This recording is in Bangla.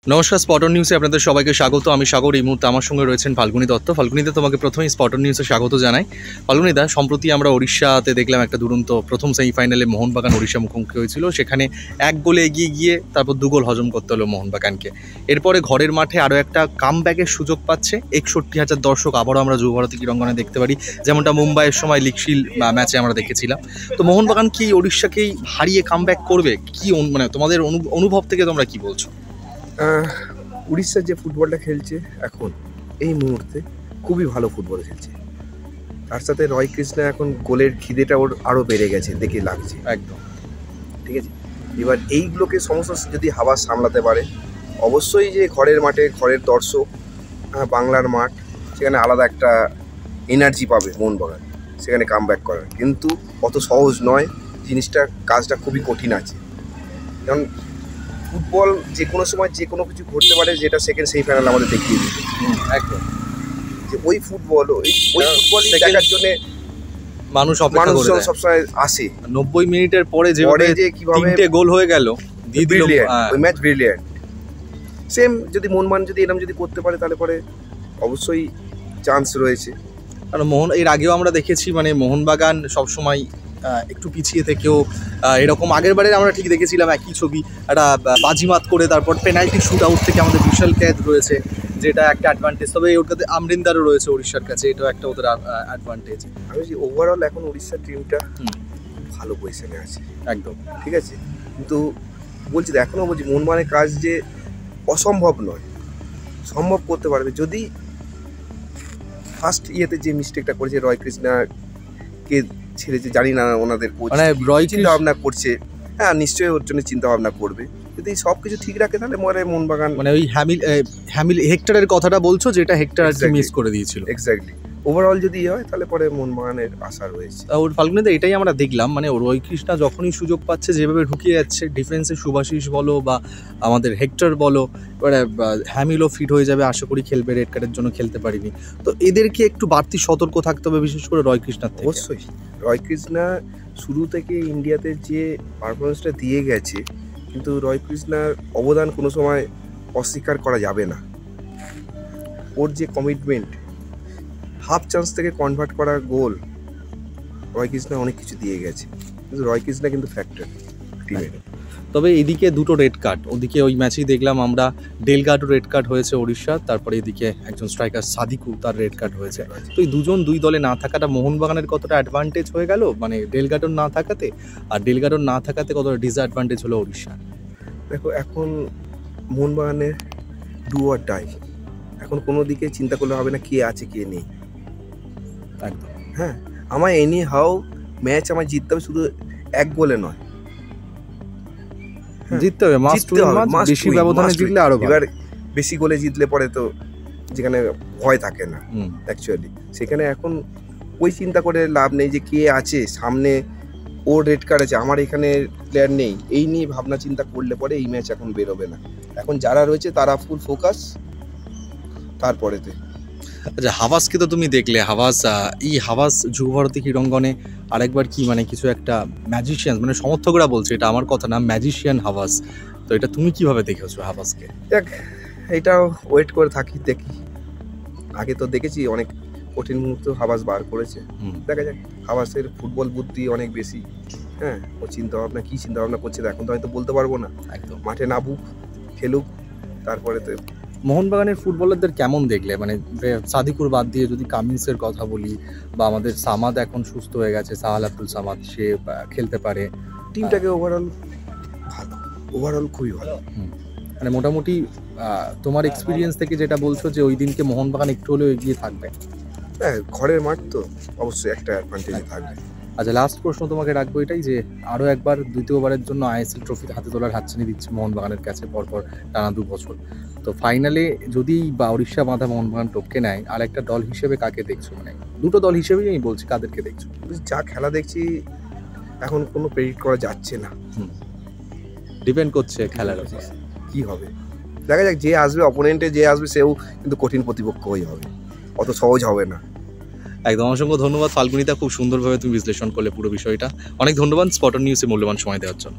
নমস্কার, স্পটন নিউজে আপনাদের সবাইকে স্বাগত। আমি সাগর। এই মুহূর্তে আমার সঙ্গে রয়েছেন ফাল্গুনী দত্ত। ফাল্গুনীদা, তোমাকে প্রথমেই স্পটন নিউজে স্বাগত জানাই। ফাল্গুনীদা, সম্প্রতি আমরা ওড়িশাতে দেখলাম একটা দুরন্ত প্রথম সেমিফাইনালে মোহনবাগান ওড়িশা মুখোমুখি হয়েছিল। সেখানে 1 গোলে এগিয়ে গিয়ে তারপর 2 গোল হজম করতে হলো মোহনবাগানকে। এরপরে ঘরের মাঠে আরও একটা কামব্যাকের সুযোগ পাচ্ছে। 61,000 দর্শক আবারও আমরা যুবভারতী ক্রীড়াঙ্গনে দেখতে পারি, যেমনটা মুম্বাইয়ের সময় লিগশিল ম্যাচে আমরা দেখেছিলাম। তো মোহনবাগান কি ওড়িশাকেই হারিয়ে কামব্যাক করবে? কি মানে তোমাদের অনুভব থেকে তোমরা কি বলছো? উড়িষ্যার যে ফুটবলটা খেলছে এখন এই মুহূর্তে খুবই ভালো ফুটবল খেলছে। তার সাথে রয় কৃষ্ণা এখন গোলের খিদেটা ওর আরও বেড়ে গেছে দেখে লাগছে একদম ঠিক আছে। এবার এইগুলোকে সমস্যা যদি হাওয়া সামলাতে পারে, অবশ্যই যে ঘরের মাঠে ঘরের দর্শক, বাংলার মাঠ, সেখানে আলাদা একটা এনার্জি পাবে মোহনবাগান সেখানে কামব্যাক করার। কিন্তু অত সহজ নয় জিনিসটা, কাজটা খুবই কঠিন আছে। কারণ ফুটবল যে কোনো সময় যে কোনো কিছু ঘটতে পারে, যেটা সেকেন্ড সেমিফাইনাল আমাদের দেখিয়ে দিবে একদম যে ওই ফুটবল দেখার জন্য মানুষ সবসময় আসে। 90 মিনিটের পরে যে কিভাবে 3টে গোল হয়ে গেল, ওই ম্যাচ ব্রিলিয়ান্ট। সেম যদি মোহনবাগান যদি এরকম যদি করতে পারে তাহলে পরে অবশ্যই চান্স রয়েছে। কারণ এর আগেও আমরা দেখেছি, মানে মোহনবাগান সবসময় একটু পিছিয়ে থেকেও এরকম আগের বারে আমরা ঠিক দেখেছিলাম একই ছবি, একটা বাজিমাত করে তারপর পেনাল্টি শুট আউট থেকে আমাদের বিশাল ক্যাচ রয়েছে, যেটা একটা অ্যাডভান্টেজ। তবে ওর কাছে আমরিন্দারও রয়েছে উড়িষ্যার কাছে, এটাও একটা ওদের অ্যাডভান্টেজ। আমি বলছি ওভারঅল এখন উড়িষ্যার টিমটা ভালো পজিশনে আছে একদম, ঠিক আছে। কিন্তু বলছি এখনও বলছি মোহনবাগানের কাজ যে অসম্ভব নয়, সম্ভব করতে পারবে যদি ফার্স্ট ইয়েতে যে মিস্টেকটা করেছে রয় কৃষ্ণাকে ছেড়েছে। জানি না ওনাদের মানে রয় চিন্তা ভাবনা করছে, হ্যাঁ নিশ্চয়ই ওর জন্য চিন্তা ভাবনা করবে। যদি সব কিছু ঠিক রাখে তাহলে মোহনবাগান মানে ওই হেক্টরের কথাটা বলছো, যেটা হেক্টর আর কি মিস করে দিয়েছিল। এক্স্যাক্টলি। ওভারঅল যদি হয় তাহলে পরে মোহনবাগানের আশা রয়েছে। ওর ফাল্গুনিতে এটাই আমরা দেখলাম, মানে রয় কৃষ্ণা যখনই সুযোগ পাচ্ছে যেভাবে ঢুকিয়ে যাচ্ছে ডিফেন্সে, সুভাশিস বলো বা আমাদের হেক্টর বলো, এবারে হ্যামিলও ফিট হয়ে যাবে, আশা করি খেলবে, রেড কার্ডের জন্য খেলতে পারিনি। তো এদেরকে একটু বাড়তি সতর্ক থাকতে হবে, বিশেষ করে রয় কৃষ্ণার থেকে। অবশ্যই রয় কৃষ্ণা শুরু থেকে ইন্ডিয়াতে যে পারফরমেন্সটা দিয়ে গেছে, কিন্তু রয় কৃষ্ণার অবদান কোনো সময় অস্বীকার করা যাবে না। ওর যে কমিটমেন্ট, হাফ চান্স থেকে কনভার্ট করা গোল, রয় কৃষ্ণা অনেক কিছু দিয়ে গেছে। কিন্তু রয় কৃষ্ণা কিন্তু ফ্যাক্টর টিমের। তবে এদিকে 2টো রেড কার্ড, ওদিকে ওই ম্যাচেই দেখলাম আমরা ডেলগাডো রেড কার্ড হয়েছে ওড়িশা, তারপরে এদিকে একজন স্ট্রাইকার সাদিকু, তার রেড কার্ড হয়েছে। তো এই দুজন দুই দলে না থাকাটা মোহনবাগানের কতটা অ্যাডভান্টেজ হয়ে গেল, মানে ডেলগাডোর না থাকাতে, আর ডেলগাডোর না থাকাতে কতটা ডিসঅ্যাডভান্টেজ হলো ওড়িশা? দেখো এখন মোহনবাগানের ডু অর ডাই, এখন কোনো দিকে চিন্তা করলে হবে না কে আছে কে নেই। একদম, হ্যাঁ আমায় এনি হাউ ম্যাচ আমায় জিততে হবে, শুধু 1 গোলে নয়, জিততে হবে, বেশি ব্যবধানে জিতলে আরো ভালো। এবার বেশি গোলে জিতলে পরে তো যেখানে ভয় থাকে না অ্যাকচুয়ালি, সেখানে এখন ওই চিন্তা করে লাভ নেই যে কে আছে সামনে, ওর রেড কার্ড আছে, আমার এখানে প্লেয়ার নেই, এই নিয়ে ভাবনা চিন্তা করলে পরে এই ম্যাচ এখন বেরোবে না। এখন যারা রয়েছে তারা ফুল ফোকাস তারপরেতে। আচ্ছা, হাওয়াসকে তো তুমি দেখলে, হাওয়াস যুবভারতী ক্রীড়াঙ্গনে আরেকবার কি মানে কিছু একটা ম্যাজিশিয়ান, মানে সমর্থকরা বলছে, এটা আমার কথা না, ম্যাজিশিয়ান হাওয়াস। তো এটা তুমি কিভাবে দেখেছো হাওয়াসকে? দেখ, এটাও ওয়েট করে থাকি, দেখি। আগে তো দেখেছি অনেক কঠিন মুহূর্তে হাওয়াস বার করেছে, দেখা যাক। হাওয়াসের ফুটবল বুদ্ধি অনেক বেশি, হ্যাঁ ও চিন্তা ভাবনা কী চিন্তা ভাবনা করছে এখন তো হয়তো বলতে পারবো না। একদম, মাঠে নামুক, খেলুক, তারপরে তো। মোহনবাগানের ফুটবলারদের কেমন দেখলে, মানে সাদিকুর বাদ দিয়ে যদি কামিন্সের কথা বলি, বা আমাদের সামাদ এখন সুস্থ হয়ে গেছে, সাহাল আব্দুল সামাদ, সে খেলতে পারে, টিমটাকে ওভারঅল ভালো, ওভারঅল খুবই ভালো। মানে মোটামুটি তোমার এক্সপিরিয়েন্স থেকে যেটা বলছো যে ওই দিনকে মোহনবাগান একটু হলেও এগিয়ে থাকবে। হ্যাঁ ঘরের মাঠ তো অবশ্যই একটা অ্যাডভান্টেজ থাকবে। আচ্ছা, লাস্ট প্রশ্ন তোমাকে রাখবো এটাই, যে আরও একবার দ্বিতীয়বারের জন্য আইএসএল ট্রফি হাতে তোলার হাতছানি দিচ্ছে মোহনবাগানের কাছে পরপর টানা 2 বছর। তো ফাইনালে যদি বা উড়িষ্যা বাঁধা মোহনবাগান টপকে নেয়, আর একটা দল হিসেবে কাকে দেখছো? মানে 2টো দল হিসেবেই আমি বলছি, কাদেরকে দেখছো? যা খেলা দেখছি এখন কোনো প্রেডিক্ট করা যাচ্ছে না, ডিপেন্ড করছে খেলার উপর কি হবে। দেখা যাক, যে আসবে অপোনেন্টে যে আসবে সেও কিন্তু কঠিন প্রতিপক্ষই হবে, অত সহজ হবে না। একদম, অসংখ্য ধন্যবাদ ফাল্গুনিতা, খুব সুন্দরভাবে তুমি বিশ্লেষণ করলে পুরো বিষয়টা। অনেক ধন্যবাদ স্পটন নিউজে মূল্যবান সময় দেওয়ার জন্য।